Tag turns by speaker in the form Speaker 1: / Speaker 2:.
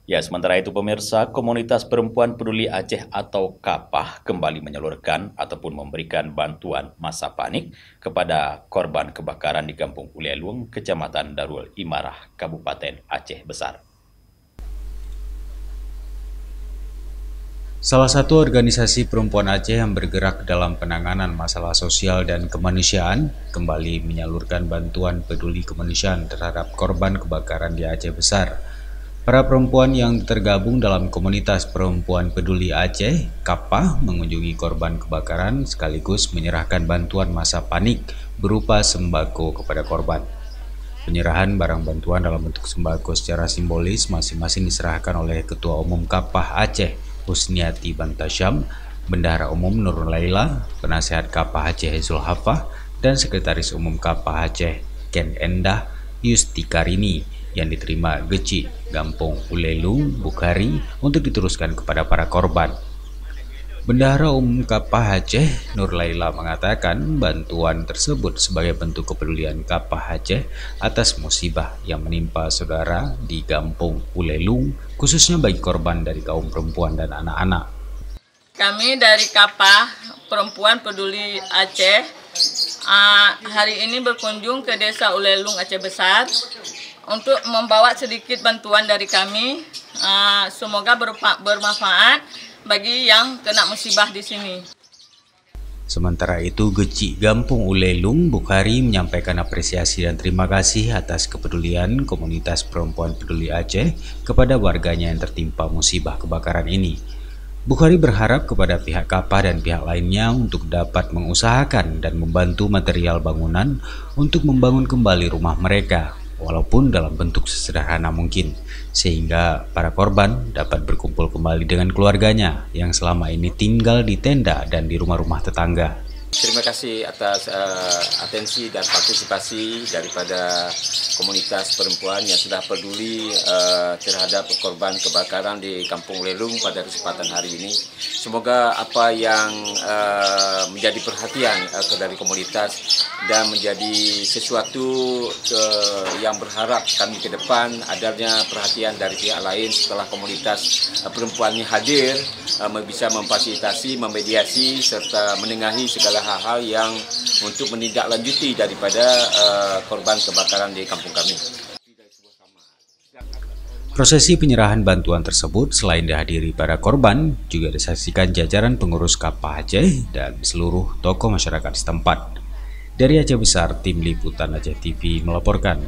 Speaker 1: Ya, sementara itu pemirsa, komunitas perempuan peduli Aceh atau KAPAH kembali menyalurkan ataupun memberikan bantuan masa panik kepada korban kebakaran di Kampung Ulelung, Kecamatan Darul Imarah, Kabupaten Aceh Besar.
Speaker 2: Salah satu organisasi perempuan Aceh yang bergerak dalam penanganan masalah sosial dan kemanusiaan kembali menyalurkan bantuan peduli kemanusiaan terhadap korban kebakaran di Aceh Besar. Para perempuan yang tergabung dalam komunitas perempuan peduli Aceh, KAPAH, mengunjungi korban kebakaran sekaligus menyerahkan bantuan masa panik berupa sembako kepada korban. Penyerahan barang bantuan dalam bentuk sembako secara simbolis masing-masing diserahkan oleh Ketua Umum KAPAH Aceh, Husniati Bantasyam, Bendahara Umum Nurul Laila, Penasehat KAPAH Aceh Zulhafah, dan Sekretaris Umum KAPAH Aceh Ken Endah Yusti Karini yang diterima Geci Gampung Ulelung Bukhari untuk diteruskan kepada para korban. Bendahara Umum KAPAH Aceh Nur Laila mengatakan bantuan tersebut sebagai bentuk kepedulian KAPAH Aceh atas musibah yang menimpa saudara di Gampung Ulelung, khususnya bagi korban dari kaum perempuan dan anak-anak.
Speaker 3: Kami dari KAPAH Perempuan Peduli Aceh hari ini berkunjung ke Desa Ulelung Aceh Besar untuk membawa sedikit bantuan dari kami. Semoga bermanfaat bagi yang kena musibah di sini.
Speaker 2: Sementara itu, Geci Gampung Ulelung Bukhari menyampaikan apresiasi dan terima kasih atas kepedulian komunitas perempuan peduli Aceh kepada warganya yang tertimpa musibah kebakaran ini. Bukhari berharap kepada pihak KAPAH dan pihak lainnya untuk dapat mengusahakan dan membantu material bangunan untuk membangun kembali rumah mereka, walaupun dalam bentuk sesederhana mungkin, sehingga para korban dapat berkumpul kembali dengan keluarganya yang selama ini tinggal di tenda dan di rumah-rumah tetangga.
Speaker 4: Terima kasih atas atensi dan partisipasi daripada komunitas perempuan yang sudah peduli terhadap korban kebakaran di Kampung Ulelung pada kesempatan hari ini. Semoga apa yang menjadi perhatian dari komunitas dan menjadi sesuatu yang berharap kami ke depan adanya perhatian dari pihak lain setelah komunitas perempuan ini hadir, bisa memfasilitasi, memediasi serta menengahi segala hal-hal yang untuk menindaklanjuti daripada korban kebakaran di kampung kami.
Speaker 2: Prosesi penyerahan bantuan tersebut selain dihadiri para korban, juga disaksikan jajaran pengurus KAPAH Aceh dan seluruh tokoh masyarakat setempat. Dari Aceh Besar, Tim Liputan Aceh TV melaporkan.